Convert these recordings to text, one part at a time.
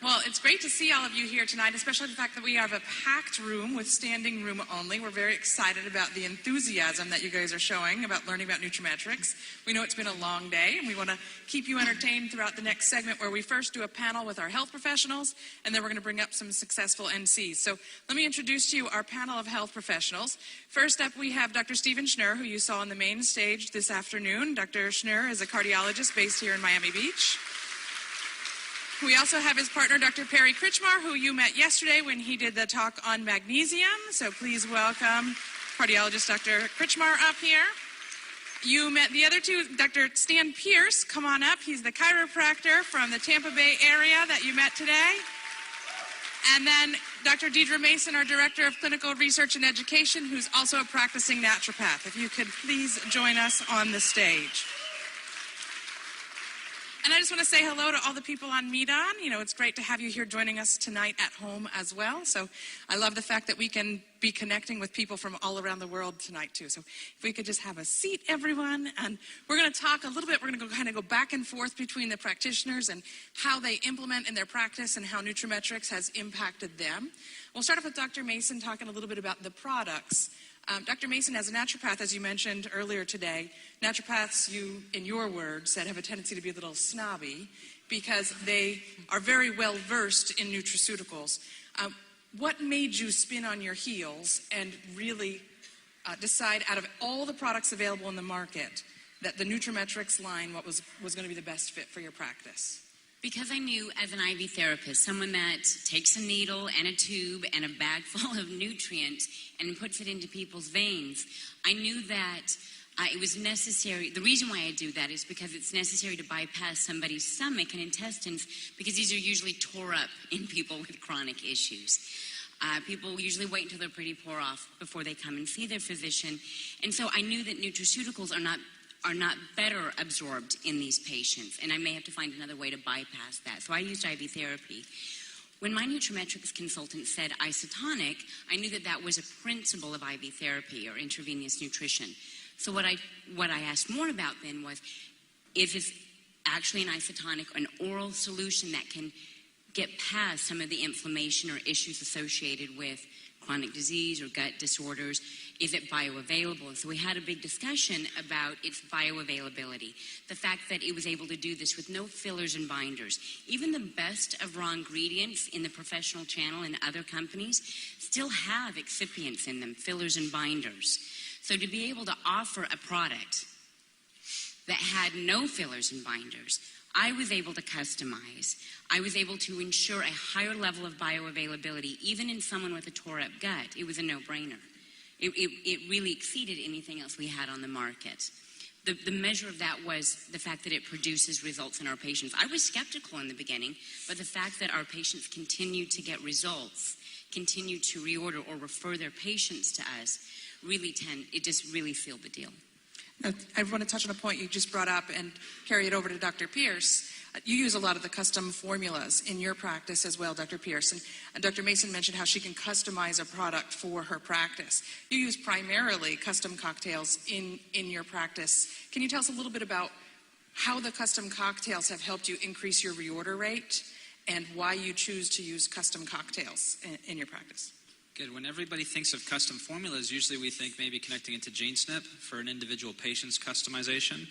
Well, it's great to see all of you here tonight, especially the fact that we have a packed room with standing room only. We're very excited about the enthusiasm that you guys are showing about learning about NutraMetrix. We know it's been a long day, and we want to keep you entertained throughout the next segment where we first do a panel with our health professionals, and then we're going to bring up some successful NCs. So let me introduce to you our panel of health professionals. First up, we have Dr. Stephen Schnurr, who you saw on the main stage this afternoon. Dr. Schnurr is a cardiologist based here in Miami Beach. We also have his partner, Dr. Perry Kritchmar, who you met yesterday when he did the talk on magnesium. So please welcome cardiologist Dr. Kritchmar up here. You met the other two, Dr. Stan Pierce, come on up. He's the chiropractor from the Tampa Bay area that you met today. And then Dr. Deidre Mason, our Director of Clinical Research and Education, who's also a practicing naturopath. If you could please join us on the stage. And I just want to say hello to all the people on Meet-On. You know, it's great to have you here joining us tonight at home as well. So I love the fact that we can be connecting with people from all around the world tonight too. So if we could just have a seat, everyone. And we're going to talk a little bit. We're going to go back and forth between the practitioners and how they implement in their practice and how NutraMetrix has impacted them. We'll start off with Dr. Mason talking a little bit about the products. Dr. Mason, as a naturopath, as you mentioned earlier today, naturopaths, you, in your words, said have a tendency to be a little snobby because they are very well versed in nutraceuticals. What made you spin on your heels and really decide, out of all the products available in the market, that the NutraMetrix line was going to be the best fit for your practice? Because I knew as an IV therapist, someone that takes a needle and a tube and a bag full of nutrients and puts it into people's veins, I knew that it was necessary. The reason why I do that is because it's necessary to bypass somebody's stomach and intestines, because these are usually tore up in people with chronic issues. People usually wait until they're pretty poor off before they come and see their physician. And so I knew that nutraceuticals are not better absorbed in these patients, and I may have to find another way to bypass that. So I used IV therapy. When my NutraMetrix consultant said isotonic, I knew that that was a principle of IV therapy or intravenous nutrition. So what I asked more about then was, is this actually an isotonic, an oral solution that can get past some of the inflammation or issues associated with chronic disease or gut disorders? Is it bioavailable? So we had a big discussion about its bioavailability, the fact that it was able to do this with no fillers and binders. Even the best of raw ingredients in the professional channel and other companies still have excipients in them, fillers and binders. So to be able to offer a product that had no fillers and binders, I was able to customize. I was able to ensure a higher level of bioavailability, even in someone with a tore-up gut. It was a no-brainer. It really exceeded anything else we had on the market. The measure of that was the fact that it produces results in our patients. I was skeptical in the beginning, but the fact that our patients continue to get results, continue to reorder or refer their patients to us, it just really sealed the deal. I want to touch on a point you just brought up and carry it over to Dr. Pierce. You use a lot of the custom formulas in your practice as well, Dr. Pierce. And Dr. Mason mentioned how she can customize a product for her practice. You use primarily custom cocktails in your practice. Can you tell us a little bit about how the custom cocktails have helped you increase your reorder rate and why you choose to use custom cocktails in your practice? Good. When everybody thinks of custom formulas, usually we think maybe connecting it to GeneSnip for an individual patient's customization.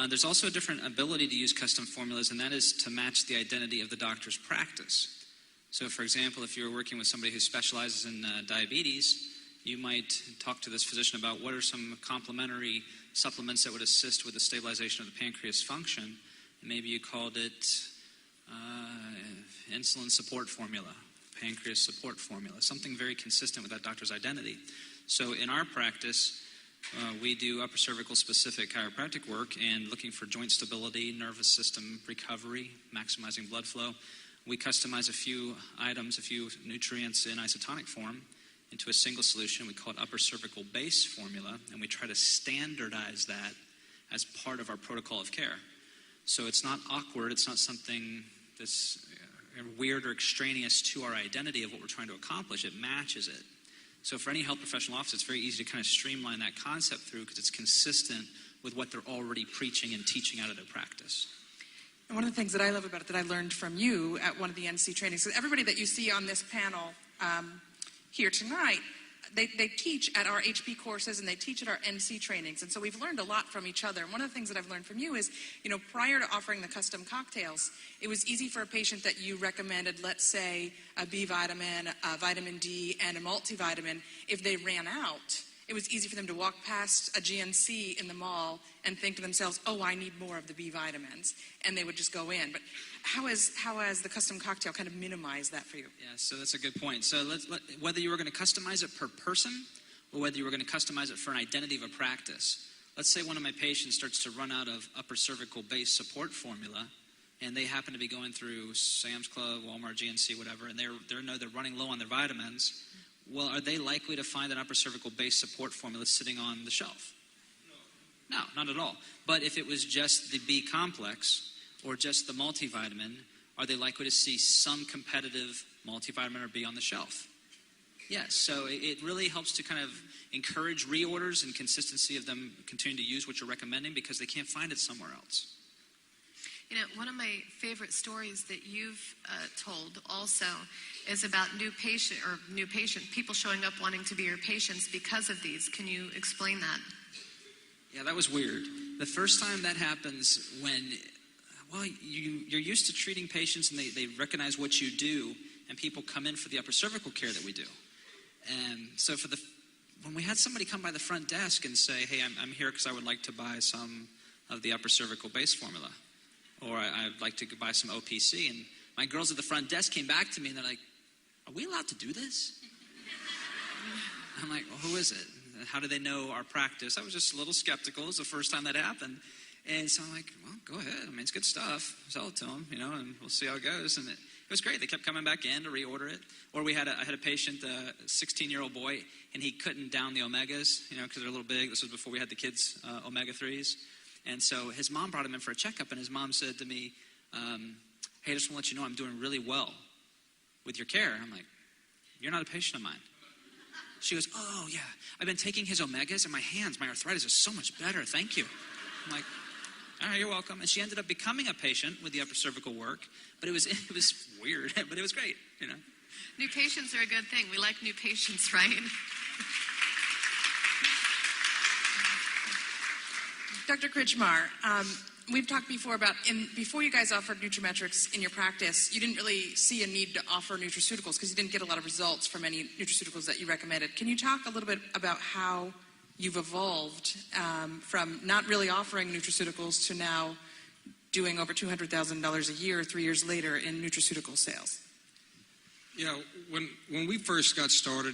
There's also a different ability to use custom formulas, and that is to match the identity of the doctor's practice. So, for example, if you're working with somebody who specializes in diabetes, you might talk to this physician about what are some complementary supplements that would assist with the stabilization of the pancreas function. And maybe you called it insulin support formula, pancreas support formula, something very consistent with that doctor's identity. So in our practice, we do upper cervical specific chiropractic work and looking for joint stability, nervous system recovery, maximizing blood flow. We customize a few items, a few nutrients in isotonic form into a single solution. We call it upper cervical base formula, and we try to standardize that as part of our protocol of care. So it's not awkward, it's not something that's weird or extraneous to our identity of what we're trying to accomplish. It matches it. So for any health professional office, it's very easy to kind of streamline that concept through because it's consistent with what they're already preaching and teaching out of their practice. And one of the things that I love about it that I learned from you at one of the NC trainings, so everybody that you see on this panel here tonight, they teach at our HP courses and they teach at our NC trainings. And so we've learned a lot from each other. And one of the things that I've learned from you is, prior to offering the custom cocktails, it was easy for a patient that you recommended, let's say, a B vitamin, a vitamin D, and a multivitamin. If they ran out, it was easy for them to walk past a GNC in the mall and think to themselves, oh, I need more of the B vitamins. And they would just go in. But how has the custom cocktail kind of minimized that for you? Yeah, so that's a good point. So whether you were going to customize it per person or whether you were going to customize it for an identity of a practice. Let's say one of my patients starts to run out of upper cervical base support formula, and they happen to be going through Sam's Club, Walmart, GNC, whatever, and they're running low on their vitamins. Well, are they likely to find an upper cervical base support formula sitting on the shelf? No, not at all. But if it was just the B complex or just the multivitamin, are they likely to see some competitive multivitamin or B on the shelf? Yes, so it really helps to kind of encourage reorders and consistency of them continuing to use what you're recommending because they can't find it somewhere else. One of my favorite stories that you've told also is about new patient people showing up wanting to be your patients because of these. Can you explain that? Yeah, that was weird. The first time that happens when, you're used to treating patients and they recognize what you do, and people come in for the upper cervical care that we do. And so when we had somebody come by the front desk and say, hey, I'm here because I would like to buy some of the upper cervical base formula, or I'd like to buy some OPC. And my girls at the front desk came back to me and they're like, are we allowed to do this? I'm like, well, who is it? How do they know our practice? I was just a little skeptical. It was the first time that happened. And so I'm like, well, go ahead. I mean, it's good stuff. Sell it to them, and we'll see how it goes. And it was great. They kept coming back in to reorder it. Or I had a patient, a 16-year-old boy, and he couldn't down the omegas, because they're a little big. This was before we had the kids' omega-3s. And so his mom brought him in for a checkup, and his mom said to me, hey, I just want to let you know I'm doing really well with your care. I'm like, you're not a patient of mine. She goes, oh, yeah, I've been taking his omegas, and my arthritis is so much better. Thank you. I'm like, all right, you're welcome. And she ended up becoming a patient with the upper cervical work, but it was weird, but it was great, New patients are a good thing. We like new patients, right? Dr. Kritchmar, we've talked before about before you guys offered NutraMetrix in your practice, you didn't really see a need to offer nutraceuticals because you didn't get a lot of results from any nutraceuticals that you recommended. Can you talk a little bit about how you've evolved from not really offering nutraceuticals to now doing over $200,000 a year 3 years later in nutraceutical sales? Yeah, when we first got started,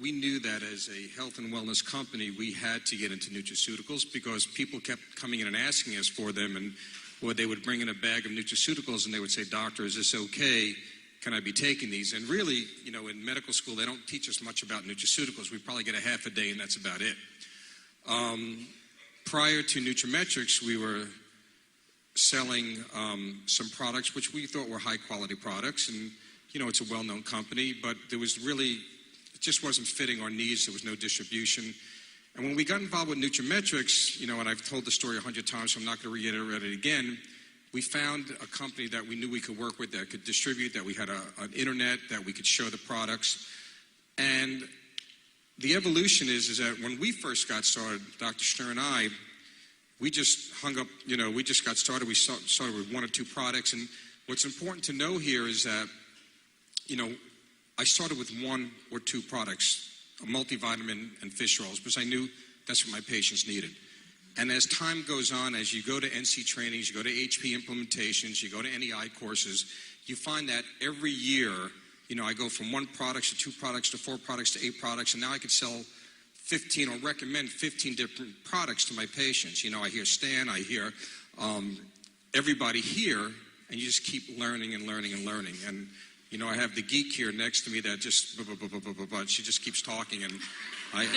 we knew that as a health and wellness company, we had to get into nutraceuticals because people kept coming in and asking us for them, or they would bring in a bag of nutraceuticals and they would say, doctor, is this okay? Can I be taking these? And really, in medical school, they don't teach us much about nutraceuticals. We probably get a half a day and that's about it. Prior to NutraMetrix, we were selling some products which we thought were high quality products, and it's a well-known company, but it just wasn't fitting our needs. There was no distribution. And when we got involved with NutraMetrix, and I've told the story 100 times, so I'm not going to reiterate it again, we found a company that we knew we could work with, that could distribute, that we had an internet, that we could show the products. And the evolution is that when we first got started, Dr. Schnur and I, we just hung up, we just got started. We started with 1 or 2 products. And what's important to know here is that I started with 1 or 2 products, a multivitamin and fish rolls, because I knew that's what my patients needed. And as time goes on, as you go to NC trainings, you go to HP implementations, you go to NEI courses, you find that every year, I go from 1 product to 2 products to 4 products to 8 products, and now I could sell 15 or recommend 15 different products to my patients. I hear Stan, I hear everybody here, and you just keep learning and learning and learning. And I have the geek here next to me that just, she just keeps talking, and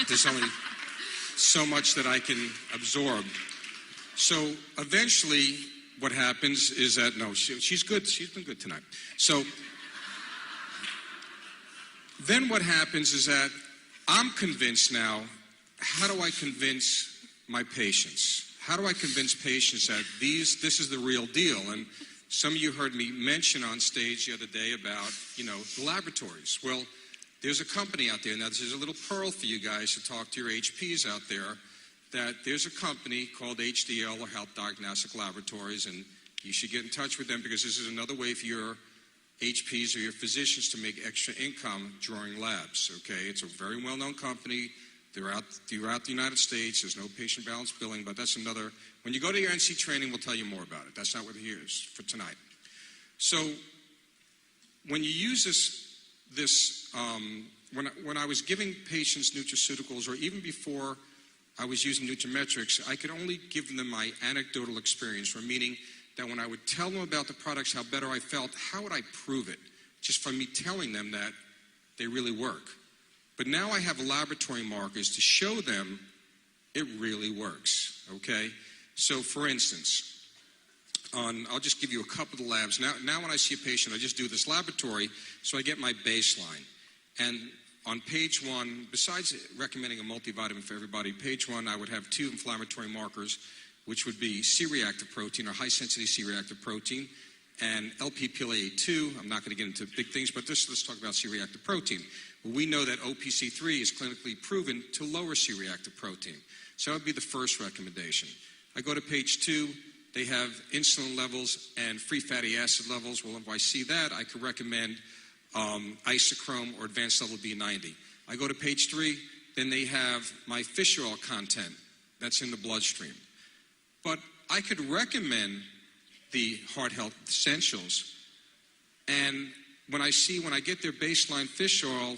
there's only so much that I can absorb. So eventually what happens is that, no, she's good. She's been good tonight. So then what happens is that I'm convinced now, how do I convince my patients? how do I convince patients that this is the real deal? And some of you heard me mention on stage the other day about, the laboratories. Well, there's a company out there, now this is a little pearl for you guys to talk to your HPs out there, that there's a company called HDL, or Health Diagnostic Laboratories, and you should get in touch with them because this is another way for your HPs or your physicians to make extra income during labs, okay? It's a very well-known company. They're out throughout the United States. There's no patient balance billing, but that's another. When you go to your NC training, we'll tell you more about it. That's not what here is for tonight. So when you use when I was giving patients nutraceuticals, or even before I was using NutraMetrix, I could only give them my anecdotal experience, or meaning that when I would tell them about the products, how better I felt, how would I prove it? Just from me telling them that they really work. But now I have laboratory markers to show them it really works, okay? So for instance, I'll just give you a couple of the labs. Now when I see a patient, I just do this laboratory, so I get my baseline. And on page 1, besides recommending a multivitamin for everybody, page 1 I would have 2 inflammatory markers, which would be C-reactive protein, or high-sensitivity C-reactive protein, and LP-PLA2. I'm not going to get into big things, but let's talk about C-reactive protein. Well, we know that OPC3 is clinically proven to lower C-reactive protein. So that would be the first recommendation. I go to page 2. They have insulin levels and free fatty acid levels. Well, if I see that, I could recommend isochrome or advanced level B90. I go to page 3. Then they have my fish oil content that's in the bloodstream. But I could recommend the Heart Health Essentials, and when I get their baseline fish oil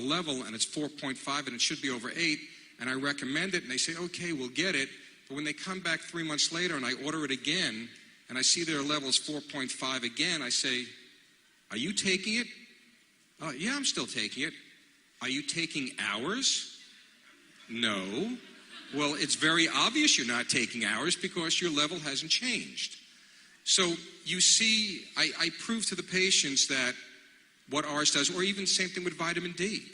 level, and it's 4.5 and it should be over 8, and I recommend it, and they say, okay, we'll get it. But when they come back 3 months later and I order it again, and I see their level is 4.5 again, I say, are you taking it? Yeah, I'm still taking it. Are you taking ours? No. Well, it's very obvious you're not taking ours because your level hasn't changed. So you see, I prove to the patients that what ours does, or even same thing with vitamin D.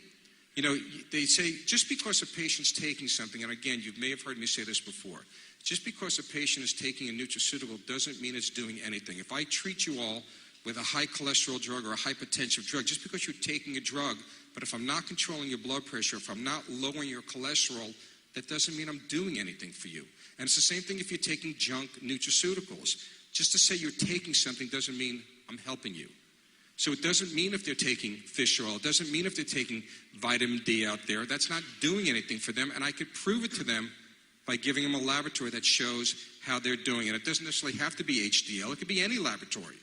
They say just because a patient's taking something, and again, you may have heard me say this before, just because a patient is taking a nutraceutical doesn't mean it's doing anything. If I treat you all with a high cholesterol drug or a hypertensive drug, just because you're taking a drug, but if I'm not controlling your blood pressure, if I'm not lowering your cholesterol, that doesn't mean I'm doing anything for you. And it's the same thing if you're taking junk nutraceuticals. Just to say you're taking something doesn't mean I'm helping you. So it doesn't mean if they're taking fish oil, it doesn't mean if they're taking vitamin D out there, that's not doing anything for them, and I could prove it to them by giving them a laboratory that shows how they're doing it. It doesn't necessarily have to be HDL, it could be any laboratory,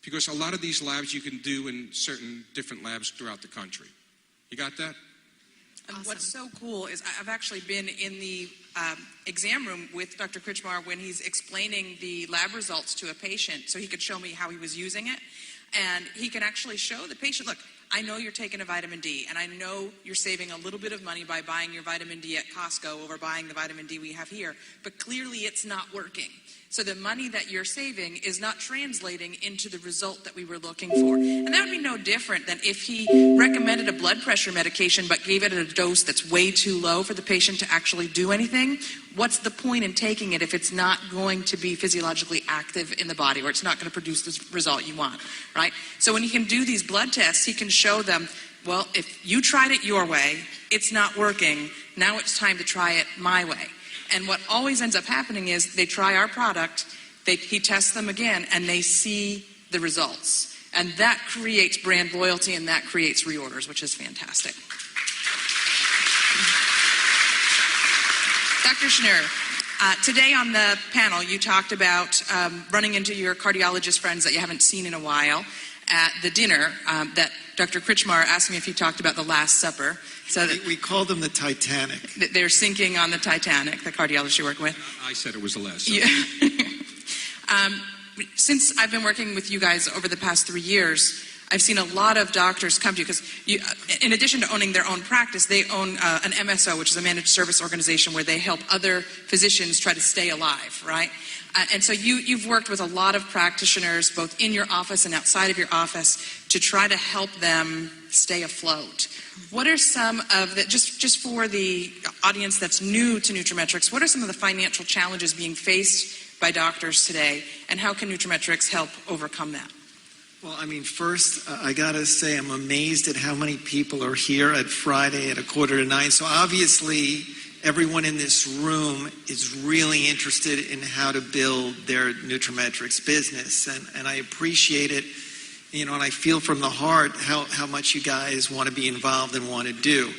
because a lot of these labs you can do in certain different labs throughout the country. You got that? And what's so cool is I've actually been in the exam room with Dr. Kritchmar when he's explaining the lab results to a patient, so he could show me how he was using it. And he can actually show the patient, look, I know you're taking a vitamin D, and I know you're saving a little bit of money by buying your vitamin D at Costco over buying the vitamin D we have here, but clearly it's not working. So the money that you're saving is not translating into the result that we were looking for. And that would be no different than if he recommended a blood pressure medication but gave it at a dose that's way too low for the patient to actually do anything. What's the point in taking it if it's not going to be physiologically active in the body, or it's not going to produce the result you want, right? So when he can do these blood tests, he can show them, well, if you tried it your way, it's not working, now it's time to try it my way. And what always ends up happening is they try our product, he tests them again, and they see the results. And that creates brand loyalty, and that creates reorders, which is fantastic. Dr. Schnur, today on the panel, you talked about running into your cardiologist friends that you haven't seen in a while at the dinner that Dr. Kritchmar asked me if you talked about the Last Supper. So that we call them the Titanic. They're sinking on the Titanic, the cardiologist you're working with. I said it was the Last Supper. Yeah. Since I've been working with you guys over the past 3 years, I've seen a lot of doctors come to you because in addition to owning their own practice, they own an MSO, which is a managed service organization where they help other physicians try to stay alive, right? And so you've worked with a lot of practitioners, both in your office and outside of your office, to try to help them stay afloat. What are some of the, just for the audience that's new to NutraMetrix, what are some of the financial challenges being faced by doctors today, and how can NutraMetrix help overcome that? Well, I mean, first, I got to say I'm amazed at how many people are here at Friday at 8:45. So obviously, everyone in this room is really interested in how to build their NutraMetrix business. And I appreciate it, and I feel from the heart how much you guys want to be involved and want to do.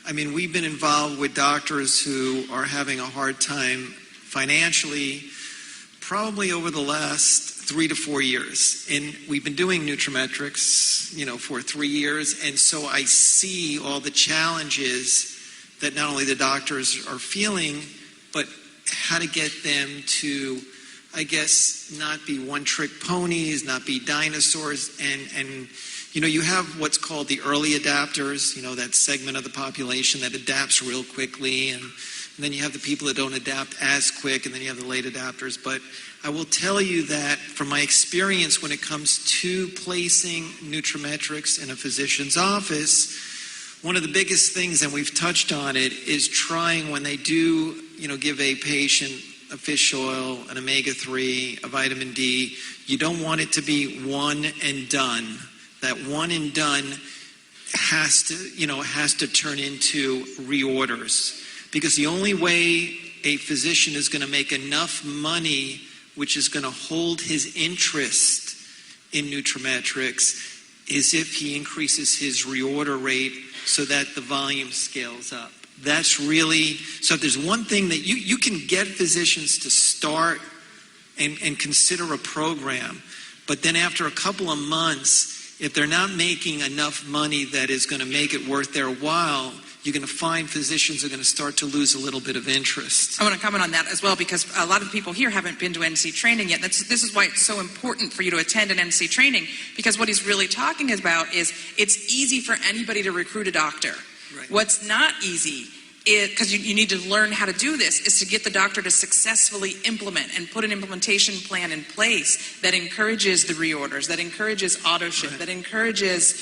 I mean, we've been involved with doctors who are having a hard time financially probably over the last 3 to 4 years. And we've been doing NutraMetrix, for 3 years. And so I see all the challenges that not only the doctors are feeling, but how to get them to, I guess, not be one-trick ponies, not be dinosaurs. And you have what's called the early adapters, that segment of the population that adapts real quickly. And then you have the people that don't adapt as quick, and then you have the late adapters. But I will tell you that from my experience when it comes to placing NutraMetrix in a physician's office, one of the biggest things, and we've touched on it, is trying when they do, give a patient a fish oil, an omega-3, a vitamin D, you don't want it to be one and done. That one and done has to turn into reorders. Because the only way a physician is going to make enough money, which is going to hold his interest in NutraMetrix, is if he increases his reorder rate so that the volume scales up. That's really, so if there's one thing that you can get physicians to start and consider a program, but then after a couple of months, if they're not making enough money that is going to make it worth their while, you're going to find physicians are going to start to lose a little bit of interest. I want to comment on that as well, because a lot of people here haven't been to NC training yet. This is why it's so important for you to attend an NC training, because what he's really talking about is it's easy for anybody to recruit a doctor. Right. What's not easy, because you need to learn how to do this, is to get the doctor to successfully implement and put an implementation plan in place that encourages the reorders, that encourages auto ship, that encourages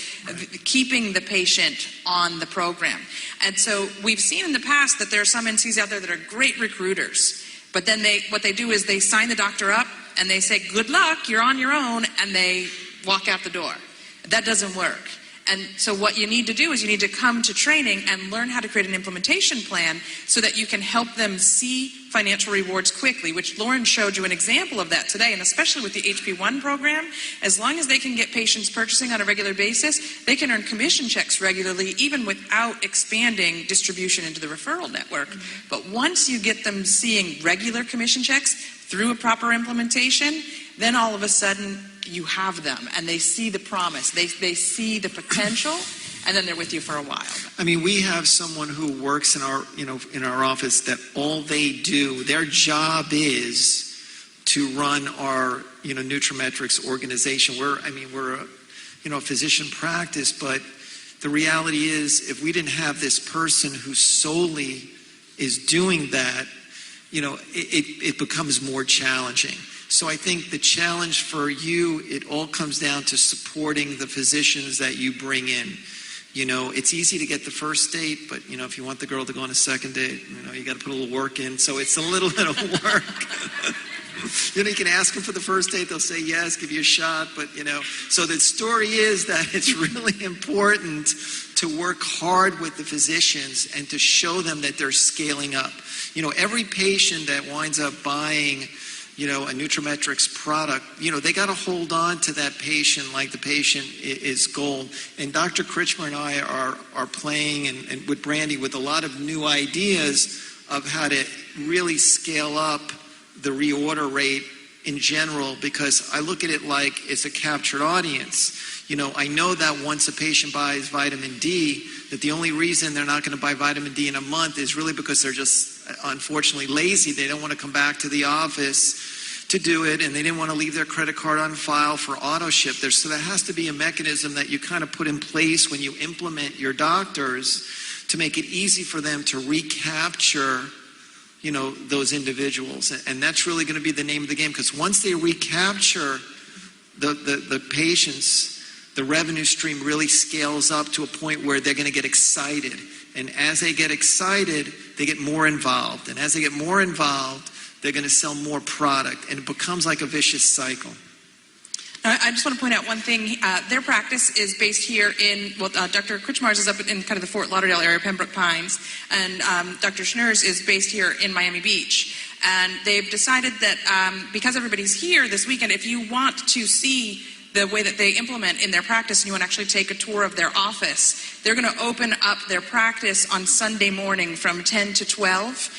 keeping the patient on the program. And so we've seen in the past that there are some NCs out there that are great recruiters, but then what they do is they sign the doctor up and they say, good luck, you're on your own, and they walk out the door. That doesn't work. And so what you need to do is you need to come to training and learn how to create an implementation plan so that you can help them see financial rewards quickly, which Lauren showed you an example of that today. And especially with the HP1 program, as long as they can get patients purchasing on a regular basis, they can earn commission checks regularly, even without expanding distribution into the referral network. But once you get them seeing regular commission checks through a proper implementation, then all of a sudden you have them and they see the promise, they see the potential, and then they're with you for a while. I mean, we have someone who works in our, in our office that all they do, their job is to run our, NutraMetrix organization. We're a physician practice, but the reality is if we didn't have this person who solely is doing that, it becomes more challenging. So I think the challenge for you, it all comes down to supporting the physicians that you bring in. It's easy to get the first date, but, if you want the girl to go on a second date, you got to put a little work in. So it's a little bit of work. You can ask them for the first date. They'll say yes, give you a shot. But, so the story is that it's really important to work hard with the physicians and to show them that they're scaling up. Every patient that winds up buying a NutraMetrix product, they got to hold on to that patient like the patient is gold. And Dr. Critchmer and I are playing, and with Brandy, with a lot of new ideas of how to really scale up the reorder rate in general, because I look at it like it's a captured audience. I know that once a patient buys vitamin D, that the only reason they're not going to buy vitamin D in a month is really because they're just, unfortunately, lazy. They don't want to come back to the office to do it, and they didn't want to leave their credit card on file for auto ship. So there has to be a mechanism that you kind of put in place when you implement your doctors to make it easy for them to recapture those individuals. And that's really going to be the name of the game, because once they recapture the patients, the revenue stream really scales up to a point where they're going to get excited. And as they get excited, they get more involved. And as they get more involved, they're going to sell more product. And it becomes like a vicious cycle. I just want to point out one thing. Their practice is based here in, Dr. Kritchmar's is up in kind of the Fort Lauderdale area, Pembroke Pines, and Dr. Schnurr's is based here in Miami Beach. And they've decided that because everybody's here this weekend, if you want to see the way that they implement in their practice and you want to actually take a tour of their office, they're going to open up their practice on Sunday morning from 10 to 12.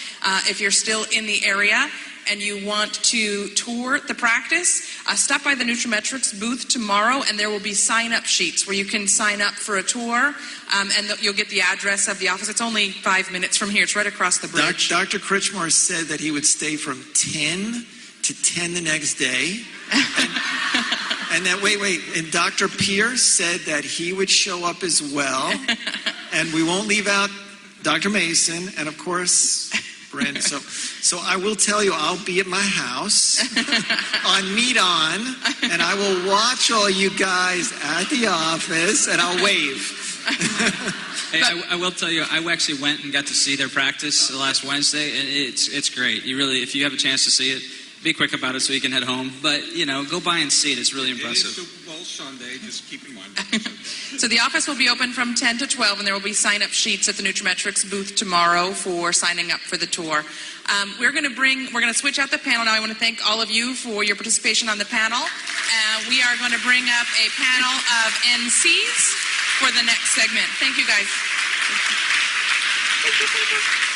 If you're still in the area and you want to tour the practice, stop by the NutraMetrix booth tomorrow, and there will be sign-up sheets where you can sign up for a tour, and you'll get the address of the office. It's only 5 minutes from here. It's right across the bridge. Dr. Kritchmar said that he would stay from 10 to 10 the next day. And that, wait, and Dr. Pierce said that he would show up as well. And we won't leave out Dr. Mason, and of course, Brent. So I will tell you, I'll be at my house on Meet On, and I will watch all you guys at the office, and I'll wave. Hey, I will tell you, I actually went and got to see their practice last Wednesday, and it's great. You really, if you have a chance to see it, be quick about it so you can head home. But, go by and see it. It's really impressive. It is Super Bowl Sunday. Just keep in mind. So the office will be open from 10 to 12, and there will be sign-up sheets at the NutraMetrix booth tomorrow for signing up for the tour. We're going to switch out the panel now. I want to thank all of you for your participation on the panel. We are going to bring up a panel of NCs for the next segment. Thank you, guys. Thank you.